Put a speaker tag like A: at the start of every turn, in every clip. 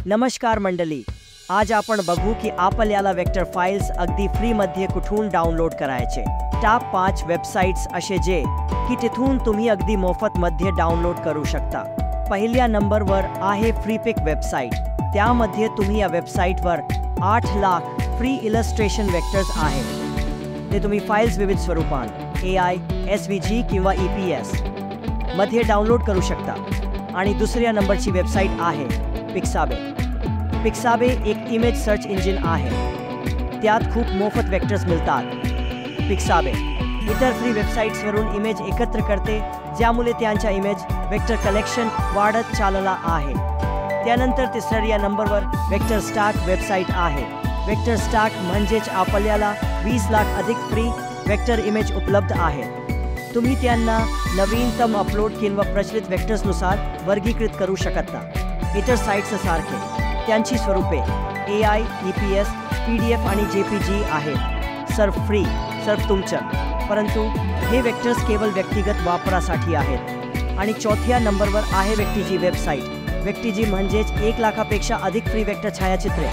A: नमस्कार मंडळी, आज आपण बघू की आपल्याला वेक्टर फाइल्स अगदी फ्री मध्ये कुठून डाउनलोड करायचे। टॉप 5 वेबसाइट्स असे जे की तिथून तुम्ही अगदी मोफत मध्ये डाउनलोड करू शकता। पहिल्या नंबरवर आहे फ्रीपिक वेबसाइट। त्यामध्ये तुम्ही या वेबसाइटवर 8 लाख फ्री इलस्ट्रेशन वेक्टर्स आहेत। ते तुम्ही फाइल्स विविध स्वरूपात AI, SVG किंवा EPS मध्ये डाउनलोड करू शकता। आणि दुसऱ्या नंबरची वेबसाइट आहे पिक्साबे। पिक्साबे एक इमेज सर्च इंजिन आहे। त्यात खूप मोफत वेक्टर्स मिळतात। पिक्साबे इतर फ्री वेबसाइट्सवरून इमेज एकत्र करते, ज्यामुळे त्यांच्या इमेज वेक्टर कलेक्शन वाढत चालला आहे। त्यानंतर तिसऱ्या नंबरवर वेक्टर स्टॅक वेबसाइट आहे। वेक्टर स्टॅक म्हणजेच आपल्याला 20 लाख अधिक फ्री वेक्टर इमेज उपलब्ध आहेत। तुम्ही त्यांना नवीनतम अपलोड किंवा प्रचलित वेक्टर्सनुसार वर्गीकृत करू शकता। इतर साइट्ससारखे त्यांची स्वरूपे AI, EPS, PDF आणि JPG आहेत। सर्व फ्री, सर्व तुमच्या, परंतु हे वेक्टर्स केवळ व्यक्तिगत वापरासाठी आहेत। आणि चौथ्या नंबरवर आहे व्यक्तिजी वेबसाइट। व्यक्तिजी म्हणजेच 1 लाखापेक्षा अधिक फ्री वेक्टर छायाचित्रे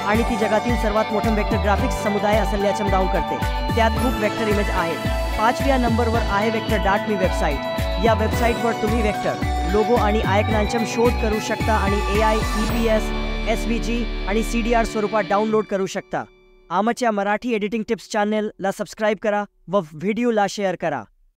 A: आणि ती जगातील सर्वात मोठा वेक्टर ग्राफिक्स समुदाय असल्याचे दावा करते। त्यात खूप वेक्टर इमेज आहेत। 5व्या नंबरवर आहे वेक्टर.मी वेबसाइट। या वेबसाइटवर तुम्ही वेक्टर, लोगो आणि आयकॉनचा शोध करू शकता आणि AI, EPS, SVG आणि CDR स्वरूपात डाउनलोड करू शकता। आमच्या मराठी एडिटिंग टिप्स चॅनलला सबस्क्राइब करा व व्हिडिओला शेअर करा।